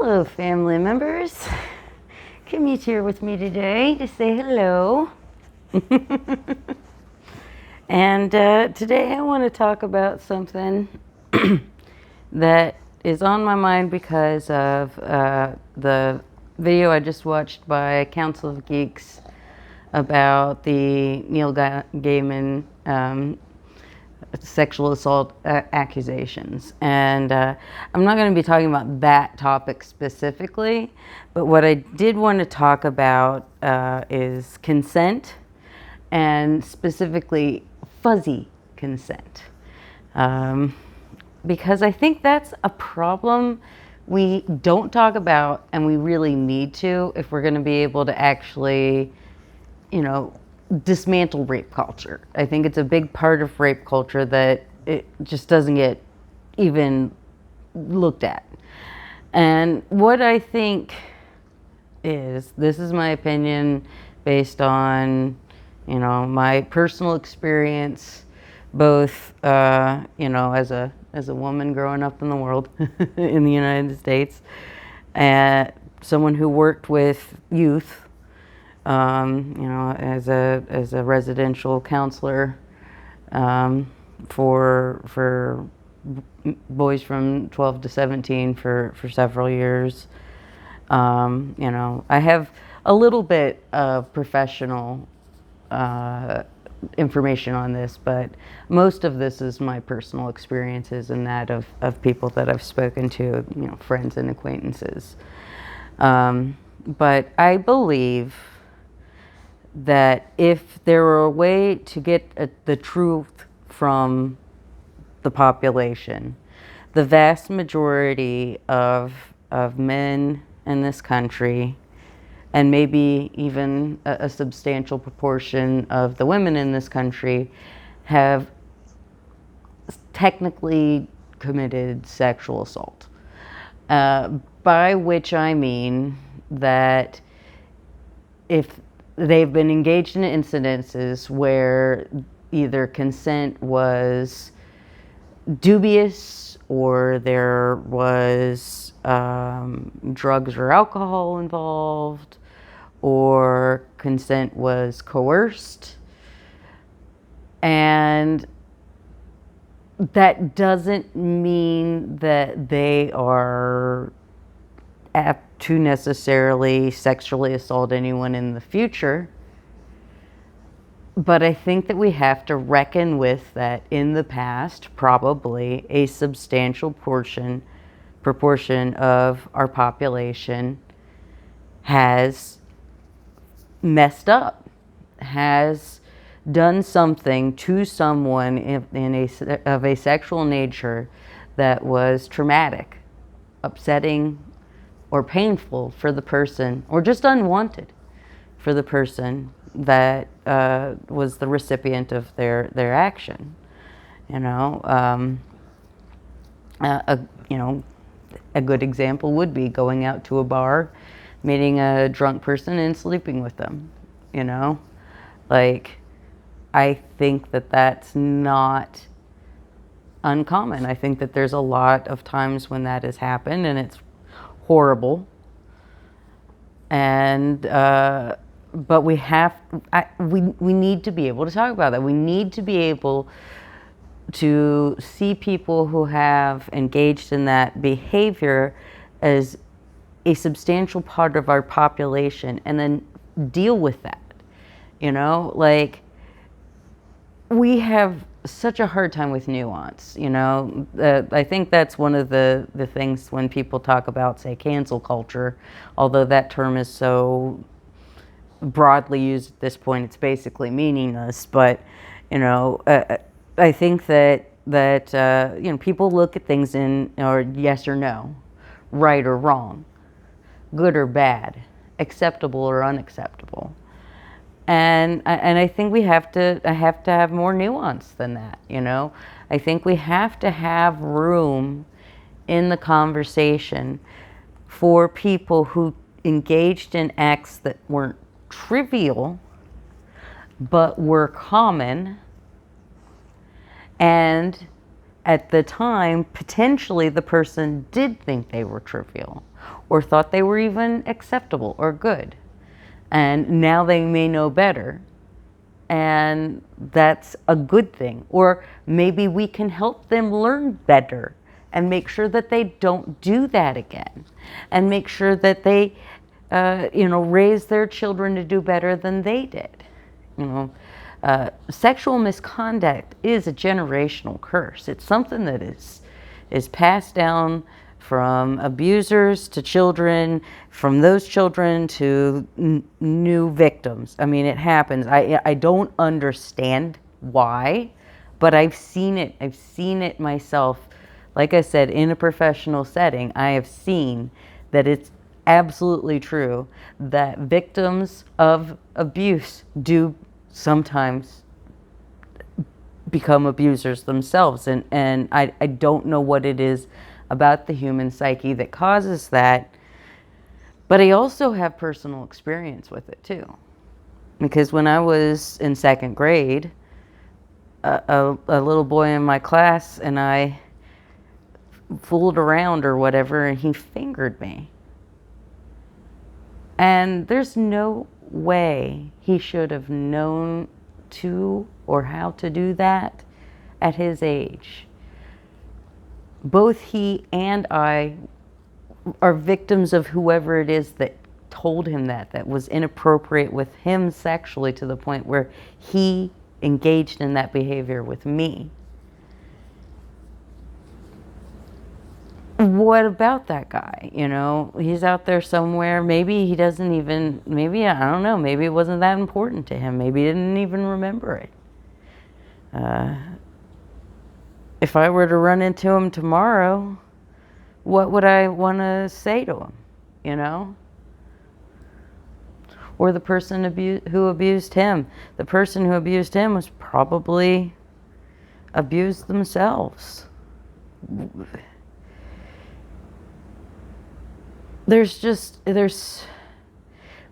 Hello, family members. Kimmy's here with me today to say hello. And today I want to talk about something that is on my mind because of the video I just watched by Council of Geeks about the Neil Gaiman sexual assault accusations. And I'm not going to be talking about that topic specifically, but what I did want to talk about is consent, and specifically fuzzy consent. Because I think that's a problem we don't talk about, and we really need to if we're going to be able to actually, dismantle rape culture. I think it's a big part of rape culture that it just doesn't get even looked at. And what I think is, this is my opinion based on, my personal experience, both, as a woman growing up in the world in the United States, and someone who worked with youth, as a residential counselor for boys from 12 to 17 for several years. I have a little bit of professional information on this, but most of this is my personal experiences and that of people that I've spoken to, friends and acquaintances. But I believe that if there were a way to get the truth from the population, the vast majority of men in this country, and maybe even a substantial proportion of the women in this country, have technically committed sexual assault. By which I mean that if they've been engaged in incidences where either consent was dubious, or there was drugs or alcohol involved, or consent was coerced. And that doesn't mean that they are apt to necessarily sexually assault anyone in the future. But I think that we have to reckon with that in the past, probably a substantial proportion of our population has messed up, has done something to someone of a sexual nature that was traumatic, upsetting, or painful for the person, or just unwanted for the person that was the recipient of their action. A good example would be going out to a bar, meeting a drunk person and sleeping with them. I think that that's not uncommon. I think that there's a lot of times when that has happened, and it's horrible. And but we need to be able to talk about that. We need to be able to see people who have engaged in that behavior as a substantial part of our population, and then deal with that. We have such a hard time with nuance. I think that's one of the things when people talk about, say, cancel culture, although that term is so broadly used at this point, it's basically meaningless. But I think that people look at things or yes or no, right or wrong, good or bad, acceptable or unacceptable. And I think we have to have more nuance than that. I think we have to have room in the conversation for people who engaged in acts that weren't trivial, but were common, and at the time, potentially the person did think they were trivial, or thought they were even acceptable or good. And now they may know better, and that's a good thing. Or maybe we can help them learn better and make sure that they don't do that again, and make sure that they raise their children to do better than they did. Sexual misconduct is a generational curse. It's something that is passed down from abusers to children, from those children to new victims. I mean, it happens. I don't understand why, but I've seen it. I've seen it myself. Like I said, in a professional setting, I have seen that it's absolutely true that victims of abuse do sometimes become abusers themselves. And I don't know what it is about the human psyche that causes that, but I also have personal experience with it too. Because when I was in second grade, a little boy in my class and I fooled around or whatever, and he fingered me. And there's no way he should have known to or how to do that at his age. Both he and I are victims of whoever it is that told him that was inappropriate with him sexually, to the point where he engaged in that behavior with me. What about that guy? He's out there somewhere. Maybe he doesn't even, maybe, I don't know, maybe it wasn't that important to him. Maybe he didn't even remember it. If I were to run into him tomorrow, what would I want to say to him, Or the person who abused him. The person who abused him was probably abused themselves.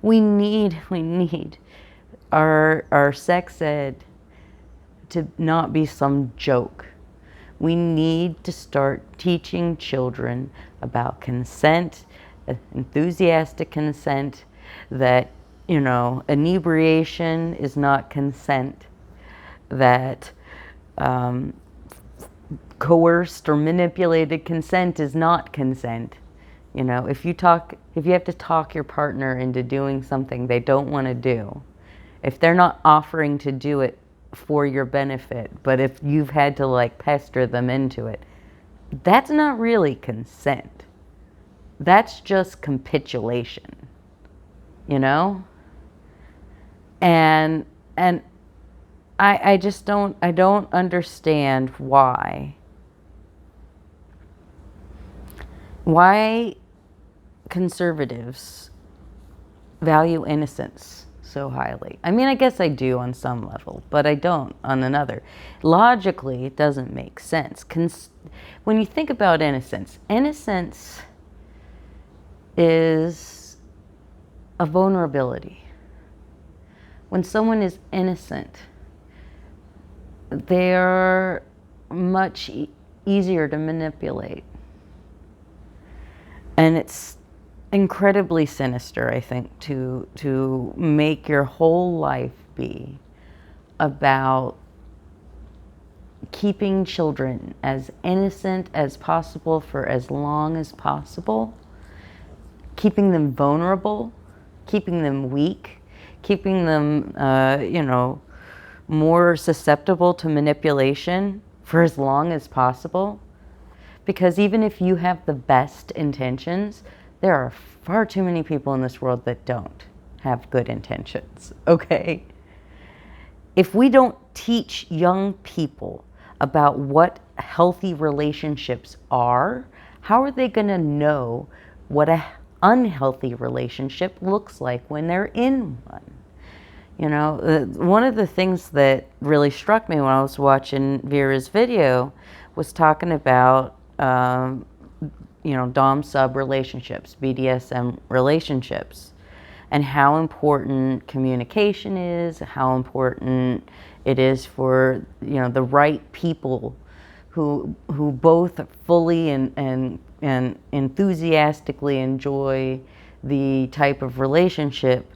We need our sex ed to not be some joke. We need to start teaching children about consent, enthusiastic consent, that, inebriation is not consent, that coerced or manipulated consent is not consent. If you have to talk your partner into doing something they don't want to do, if they're not offering to do it for your benefit, but if you've had to pester them into it, that's not really consent. That's just capitulation, And I just don't understand why conservatives value innocence so highly. I mean, I guess I do on some level, but I don't on another. Logically, it doesn't make sense. When you think about innocence is a vulnerability. When someone is innocent, they're much easier to manipulate. And it's incredibly sinister, I think, to make your whole life be about keeping children as innocent as possible for as long as possible, keeping them vulnerable, keeping them weak, keeping them, more susceptible to manipulation for as long as possible. Because even if you have the best intentions, there are far too many people in this world that don't have good intentions, okay? If we don't teach young people about what healthy relationships are, how are they going to know what an unhealthy relationship looks like when they're in one? One of the things that really struck me when I was watching Vera's video was talking about dom-sub relationships, BDSM relationships, and how important communication is, how important it is for, the right people who both fully and and enthusiastically enjoy the type of relationship,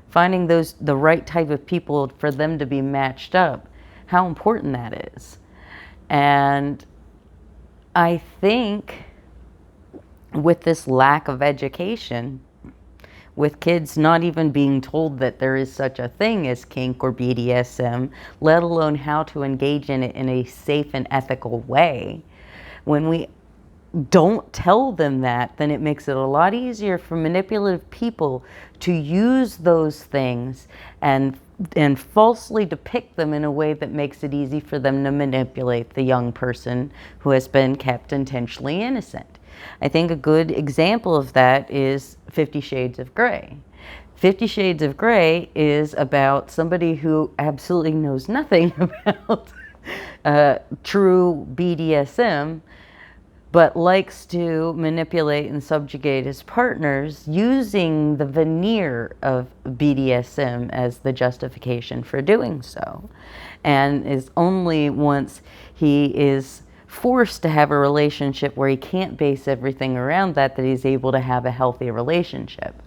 finding the right type of people for them to be matched up, how important that is. And I think with this lack of education, with kids not even being told that there is such a thing as kink or BDSM, let alone how to engage in it in a safe and ethical way, when we don't tell them that, then it makes it a lot easier for manipulative people to use those things and falsely depict them in a way that makes it easy for them to manipulate the young person who has been kept intentionally innocent. I think a good example of that is 50 Shades of Grey. 50 Shades of Grey is about somebody who absolutely knows nothing about true BDSM, but likes to manipulate and subjugate his partners using the veneer of BDSM as the justification for doing so. And is only once he is forced to have a relationship where he can't base everything around that he's able to have a healthy relationship.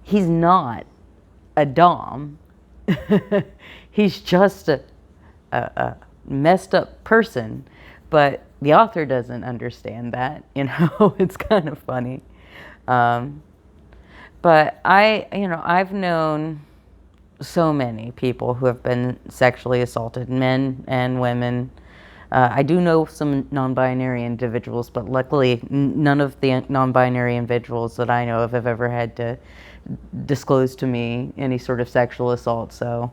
He's not a dom. He's just a messed up person. But the author doesn't understand that, it's kind of funny. But I've known so many people who have been sexually assaulted, men and women. I do know some non-binary individuals, but luckily none of the non-binary individuals that I know of have ever had to disclose to me any sort of sexual assault, so.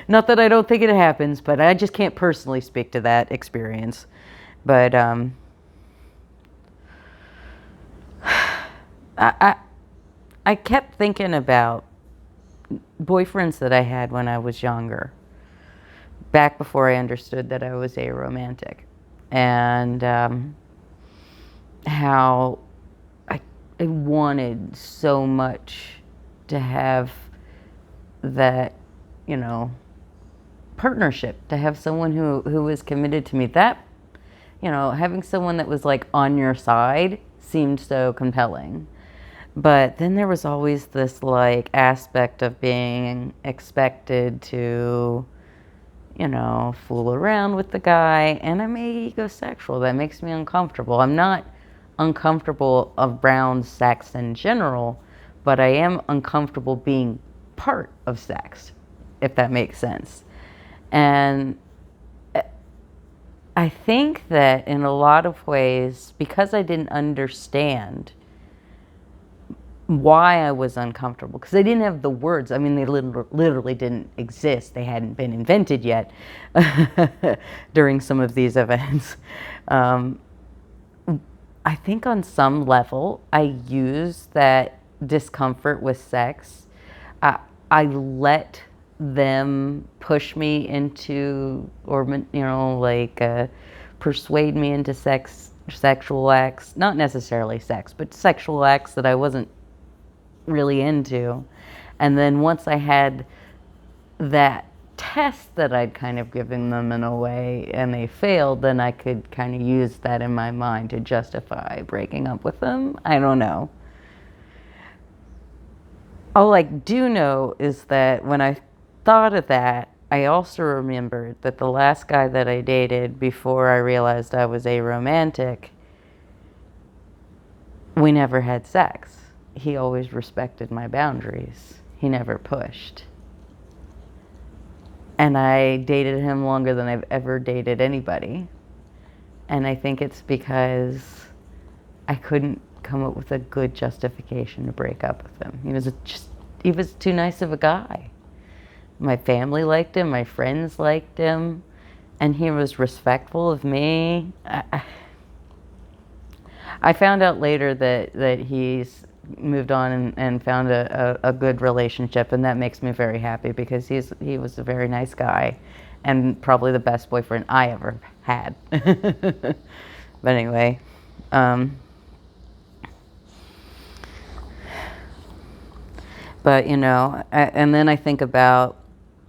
Not that I don't think it happens, but I just can't personally speak to that experience. But I kept thinking about boyfriends that I had when I was younger, back before I understood that I was aromantic, and how I wanted so much to have that, partnership, to have someone who was committed to me. That, having someone that was like on your side seemed so compelling. But then there was always this like aspect of being expected to, fool around with the guy, and I'm egosexual. That makes me uncomfortable. I'm not uncomfortable around sex in general, but I am uncomfortable being part of sex, if that makes sense. And I think that in a lot of ways, because I didn't understand why I was uncomfortable, because I didn't have the words. I mean, they literally didn't exist. They hadn't been invented yet during some of these events. I think on some level, I used that discomfort with sex. I let them push me into, or persuade me into sexual acts, not necessarily sex, but sexual acts that I wasn't really into. And then once I had that test that I'd kind of given them in a way and they failed, then I could kind of use that in my mind to justify breaking up with them. I don't know. All I do know is that when I thought of that, I also remembered that the last guy that I dated before I realized I was aromantic, we never had sex. He always respected my boundaries. He never pushed. And I dated him longer than I've ever dated anybody. And I think it's because I couldn't come up with a good justification to break up with him. He was too nice of a guy. My family liked him, my friends liked him, and he was respectful of me. I found out later that he's moved on and found a good relationship, and that makes me very happy because he was a very nice guy and probably the best boyfriend I ever had. But anyway, but and then I think about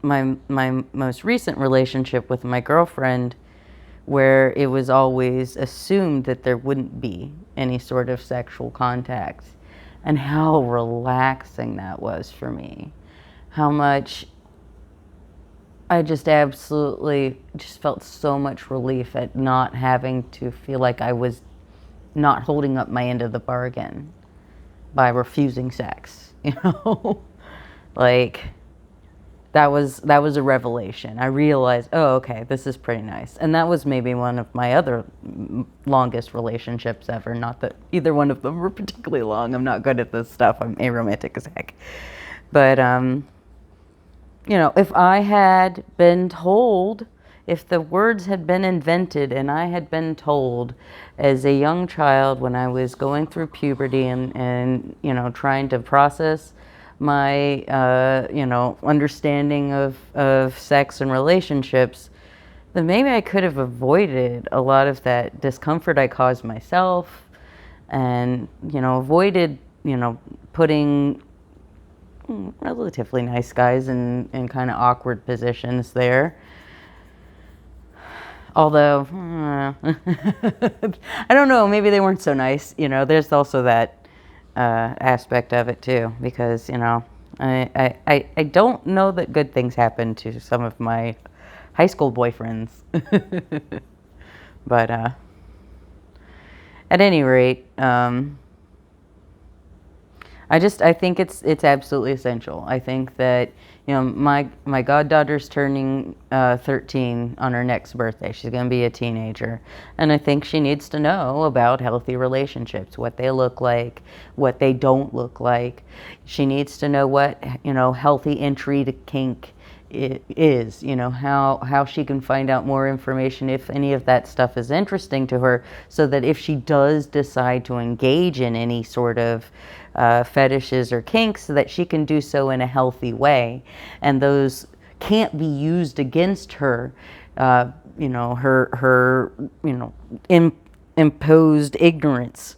my most recent relationship with my girlfriend, where it was always assumed that there wouldn't be any sort of sexual contact, and how relaxing that was for me. How much I just absolutely just felt so much relief at not having to feel like I was not holding up my end of the bargain by refusing sex, you know? Like, that was a revelation. I realized, oh, okay, this is pretty nice. And that was maybe one of my other longest relationships ever. Not that either one of them were particularly long. I'm not good at this stuff. I'm aromantic as heck. But, you know, if I had been told, if the words had been invented and I had been told as a young child when I was going through puberty and you know, trying to process my, you know, understanding of sex and relationships, then maybe I could have avoided a lot of that discomfort I caused myself, and, you know, avoided, you know, putting relatively nice guys in kind of awkward positions there. Although, I don't know, maybe they weren't so nice. You know, there's also that aspect of it too, because, you know, I don't know that good things happen to some of my high school boyfriends. But at any rate, I think it's absolutely essential. I think that, you know, my goddaughter's turning 13 on her next birthday. She's going to be a teenager. And I think she needs to know about healthy relationships, what they look like, what they don't look like. She needs to know what, you know, healthy entry to kink is, you know, how she can find out more information if any of that stuff is interesting to her, so that if she does decide to engage in any sort of fetishes or kinks, so that she can do so in a healthy way, and those can't be used against her, you know, her you know, imposed ignorance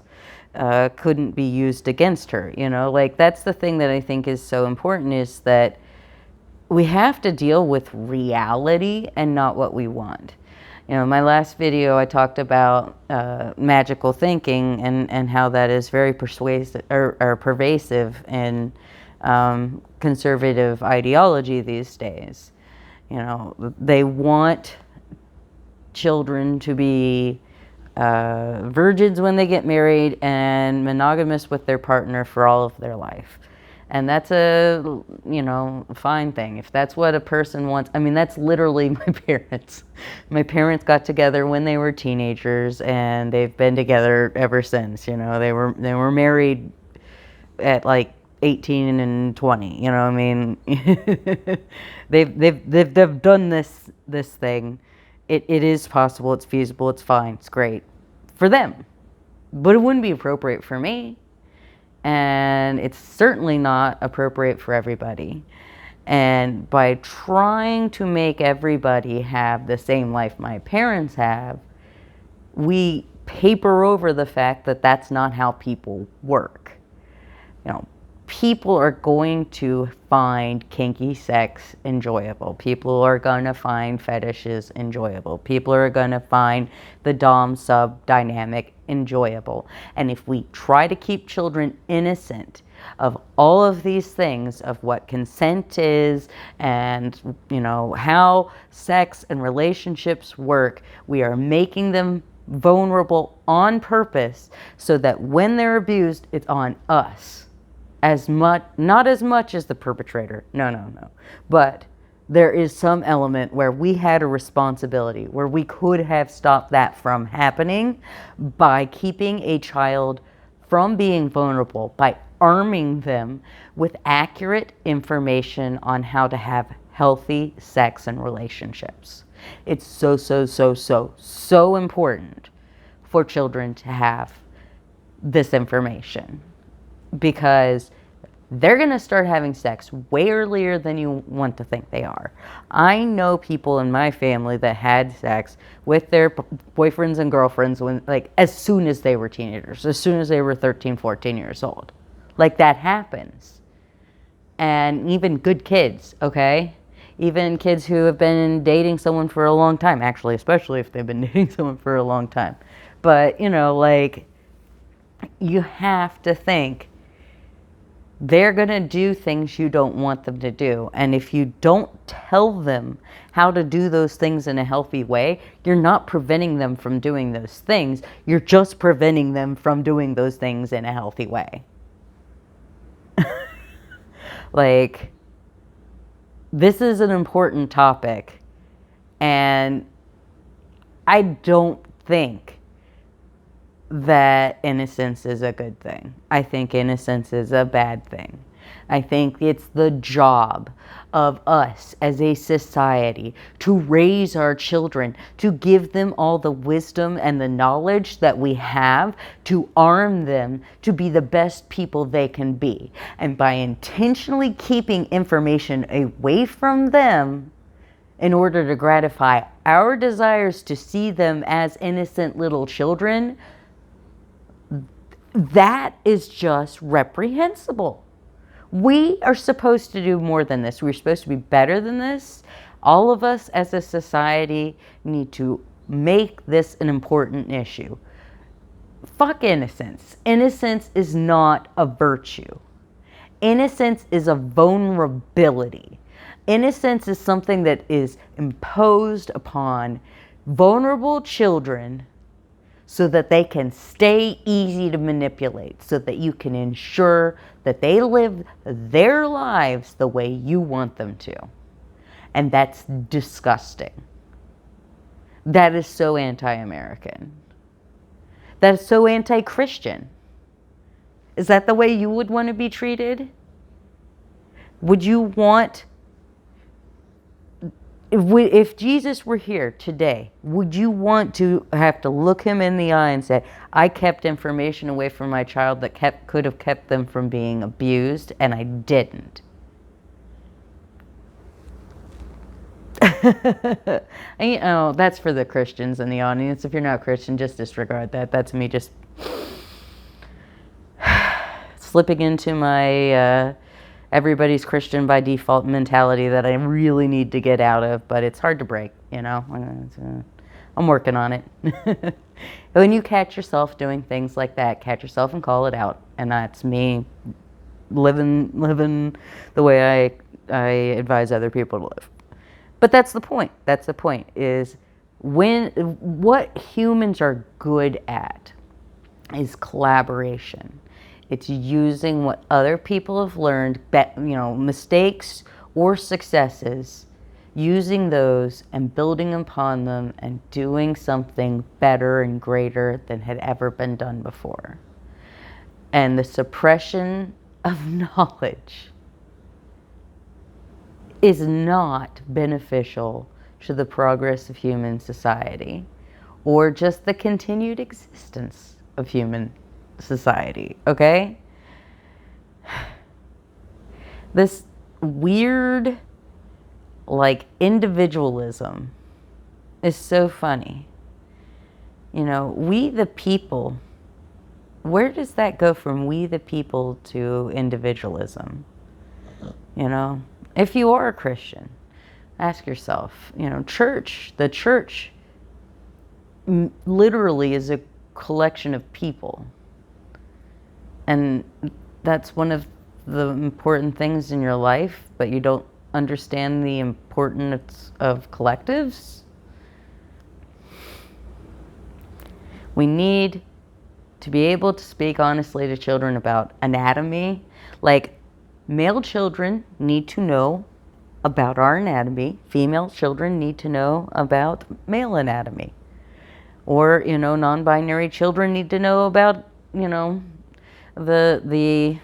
couldn't be used against her, you know. Like, that's the thing that I think is so important, is that we have to deal with reality and not what we want. You know, in my last video, I talked about magical thinking and how that is very persuasive or pervasive in conservative ideology these days. You know, they want children to be virgins when they get married and monogamous with their partner for all of their life. And that's a, you know, fine thing. If that's what a person wants. I mean, that's literally my parents. My parents got together when they were teenagers, and they've been together ever since. You know, they were married at like 18 and 20. You know, I mean, they've done this thing. It is possible. It's feasible. It's fine. It's great for them, but it wouldn't be appropriate for me. And it's certainly not appropriate for everybody. And by trying to make everybody have the same life my parents have, we paper over the fact that that's not how people work. You know, people are going to find kinky sex enjoyable. People are going to find fetishes enjoyable. People are going to find the dom-sub dynamic enjoyable. And if we try to keep children innocent of all of these things, of what consent is and, you know, how sex and relationships work, we are making them vulnerable on purpose, so that when they're abused, it's on us. As much, not as much as the perpetrator, no, but there is some element where we had a responsibility, where we could have stopped that from happening by keeping a child from being vulnerable, by arming them with accurate information on how to have healthy sex and relationships. It's so important for children to have this information, because they're going to start having sex way earlier than you want to think they are. I know people in my family that had sex with their boyfriends and girlfriends when, like, as soon as they were teenagers, as soon as they were 13, 14 years old. Like, that happens. And even good kids, okay? even kids who have been dating someone for a long time, actually, especially if they've been dating someone for a long time. But, you know, like, you have to think they're going to do things you don't want them to do. And if you don't tell them how to do those things in a healthy way, you're not preventing them from doing those things. You're just preventing them from doing those things in a healthy way. Like, this is an important topic. And I don't think that innocence is a good thing. I think innocence is a bad thing. I think it's the job of us as a society to raise our children, to give them all the wisdom and the knowledge that we have, to arm them to be the best people they can be. And by intentionally keeping information away from them in order to gratify our desires to see them as innocent little children, that is just reprehensible. We are supposed to do more than this. We're supposed to be better than this. All of us as a society need to make this an important issue. Fuck innocence. Innocence is not a virtue. Innocence is a vulnerability. Innocence is something that is imposed upon vulnerable children so that they can stay easy to manipulate, so that you can ensure that they live their lives the way you want them to. And that's disgusting. That is so anti-American. That is so anti-Christian. Is that the way you would want to be treated? Would you want... If Jesus were here today, would you want to have to look him in the eye and say, I kept information away from my child that could have kept them from being abused, and I didn't? And, you know, that's for the Christians in the audience. If you're not Christian, just disregard that. That's me just slipping into my... everybody's Christian by default mentality that I really need to get out of, but it's hard to break, you know. I'm working on it. When you catch yourself doing things like that, catch yourself and call it out. And that's me living the way I advise other people to live. But that's the point. That's the point, is what humans are good at is collaboration. It's using what other people have learned, mistakes or successes, using those and building upon them and doing something better and greater than had ever been done before. And the suppression of knowledge is not beneficial to the progress of human society or just the continued existence of human society, okay? This weird, like, individualism is so funny. You know, we the people, where does that go from we the people to individualism? You know, if you are a Christian, ask yourself, you know, the church literally is a collection of people. And that's one of the important things in your life, but you don't understand the importance of collectives. We need to be able to speak honestly to children about anatomy. Like, male children need to know about our anatomy. Female children need to know about male anatomy. Or, you know, non-binary children need to know about, you know, the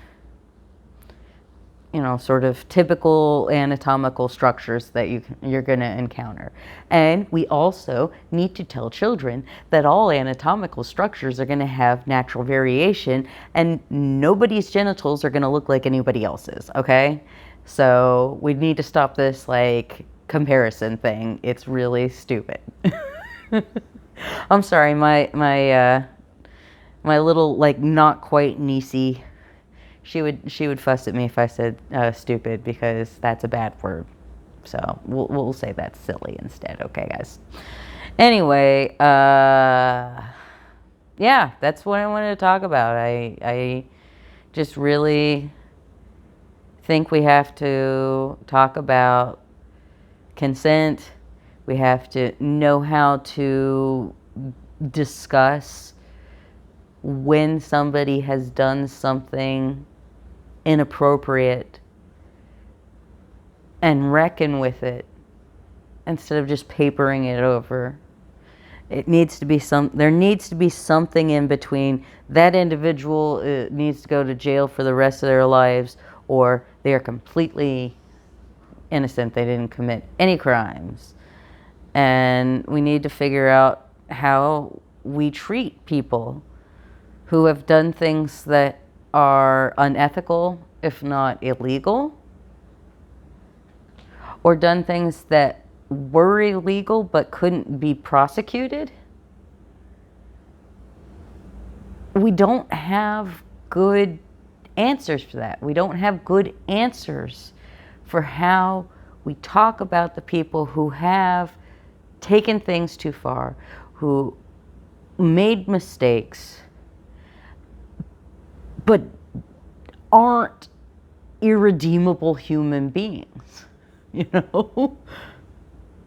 you know, sort of typical anatomical structures that you're going to encounter. And we also need to tell children that all anatomical structures are going to have natural variation, and nobody's genitals are going to look like anybody else's, okay? So we need to stop this, like, comparison thing. It's really stupid. I'm sorry, my little, like, not quite niecey, she would fuss at me if I said stupid, because that's a bad word. So we'll say that's silly instead. Okay, guys. Anyway, yeah, that's what I wanted to talk about. I just really think we have to talk about consent. We have to know how to discuss when somebody has done something inappropriate and reckon with it instead of just papering it over. It needs to be there needs to be something in between. That individual needs to go to jail for the rest of their lives, or they are completely innocent. They didn't commit any crimes. And we need to figure out how we treat people who have done things that are unethical, if not illegal, or done things that were illegal but couldn't be prosecuted. We don't have good answers for that. We don't have good answers for how we talk about the people who have taken things too far, who made mistakes, but aren't irredeemable human beings, you know?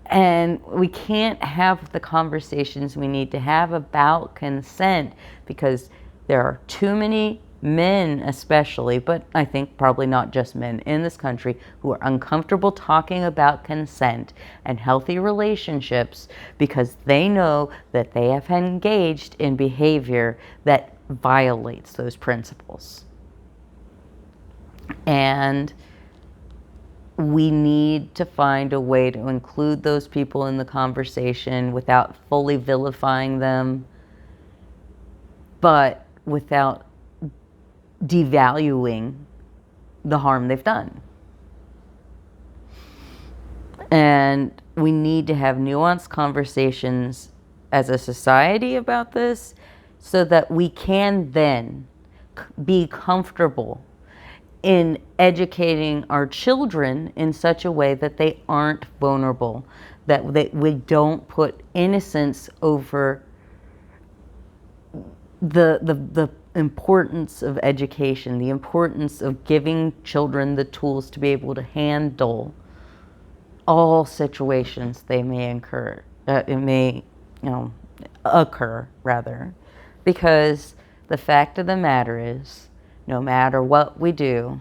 And we can't have the conversations we need to have about consent because there are too many men especially, but I think probably not just men in this country, who are uncomfortable talking about consent and healthy relationships because they know that they have engaged in behavior that violates those principles. And we need to find a way to include those people in the conversation without fully vilifying them, but without devaluing the harm they've done. And we need to have nuanced conversations as a society about this so that we can then be comfortable in educating our children in such a way that they aren't vulnerable, that we don't put innocence over the importance of education, the importance of giving children the tools to be able to handle all situations they may occur rather. Because the fact of the matter is, no matter what we do,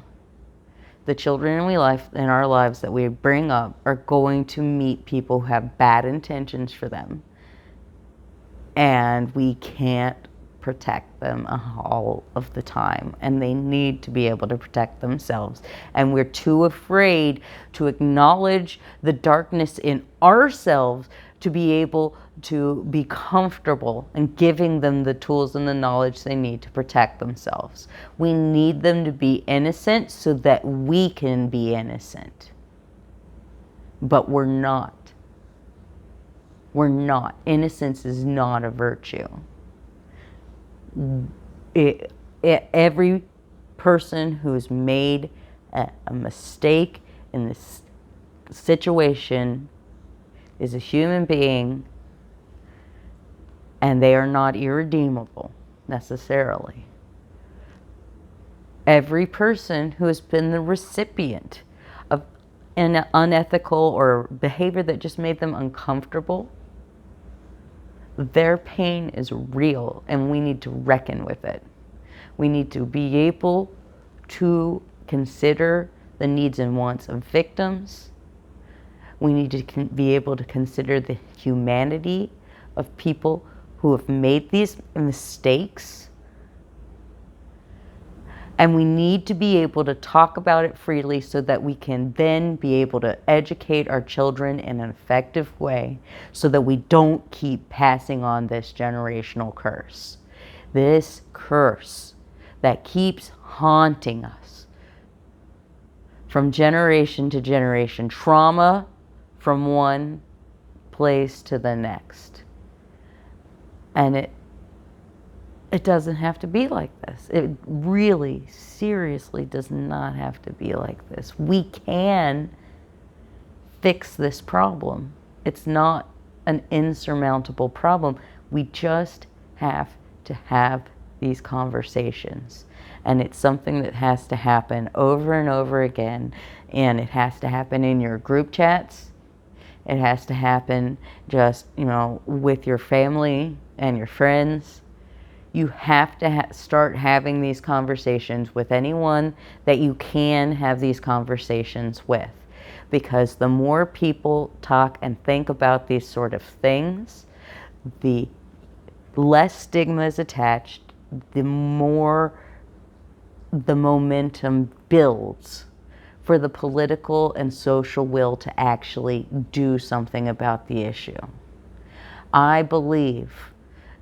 the children in our lives that we bring up are going to meet people who have bad intentions for them. And we can't protect them all of the time. And they need to be able to protect themselves. And we're too afraid to acknowledge the darkness in ourselves to be able to be comfortable in giving them the tools and the knowledge they need to protect themselves. We need them to be innocent so that we can be innocent. But we're not. We're not. Innocence is not a virtue. Every person who's made a mistake in this situation is a human being, and they are not irredeemable necessarily. Every person who has been the recipient of an unethical or behavior that just made them uncomfortable, their pain is real, and we need to reckon with it. We need to be able to consider the needs and wants of victims. We need to be able to consider the humanity of people who have made these mistakes. And we need to be able to talk about it freely so that we can then be able to educate our children in an effective way so that we don't keep passing on this generational curse. This curse that keeps haunting us from generation to generation. Trauma from one place to the next. And it doesn't have to be like this. It really, seriously does not have to be like this. We can fix this problem. It's not an insurmountable problem. We just have to have these conversations. And it's something that has to happen over and over again. And it has to happen in your group chats. It has to happen just, with your family and your friends. You have to start having these conversations with anyone that you can have these conversations with. Because the more people talk and think about these sort of things, the less stigma is attached, the more the momentum builds for the political and social will to actually do something about the issue. I believe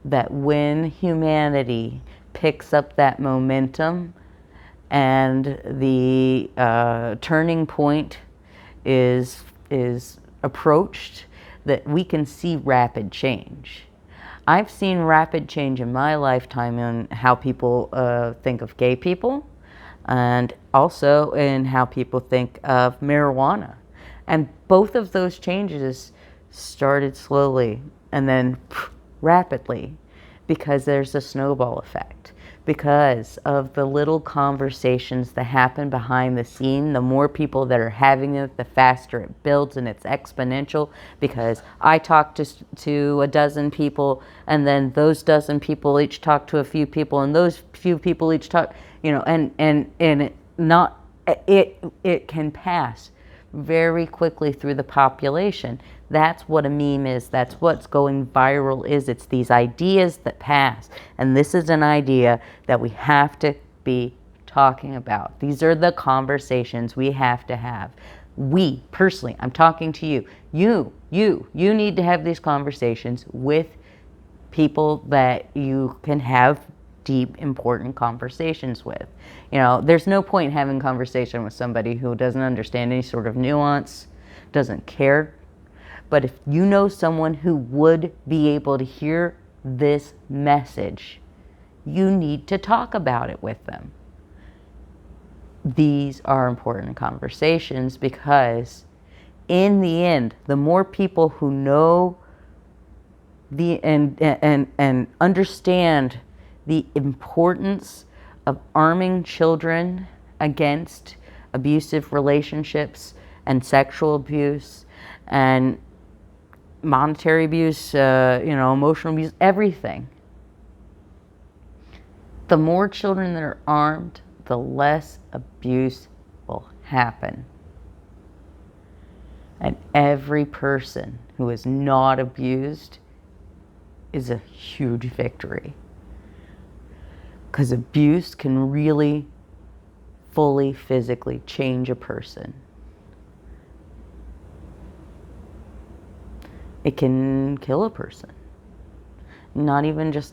that when humanity picks up that momentum and the turning point is approached, that we can see rapid change. I've seen rapid change in my lifetime in how people think of gay people, and also in how people think of marijuana. And both of those changes started slowly and then rapidly, because there's a snowball effect. Because of the little conversations that happen behind the scene, the more people that are having it, the faster it builds, and it's exponential. Because I talk to a dozen people, and then those dozen people each talk to a few people, and those few people each talk, it can pass very quickly through the population. That's what a meme is. That's what's going viral is. It's these ideas that pass. And this is an idea that we have to be talking about. These are the conversations we have to have. We, personally, I'm talking to you. You need to have these conversations with people that you can have deep, important conversations with. There's no point in having a conversation with somebody who doesn't understand any sort of nuance, doesn't care. But if you know someone who would be able to hear this message, you need to talk about it with them. These are important conversations because in the end, the more people who know and understand the importance of arming children against abusive relationships and sexual abuse and monetary abuse, emotional abuse, everything. The more children that are armed, the less abuse will happen. And every person who is not abused is a huge victory. Because abuse can really, fully, physically change a person. It can kill a person. Not even just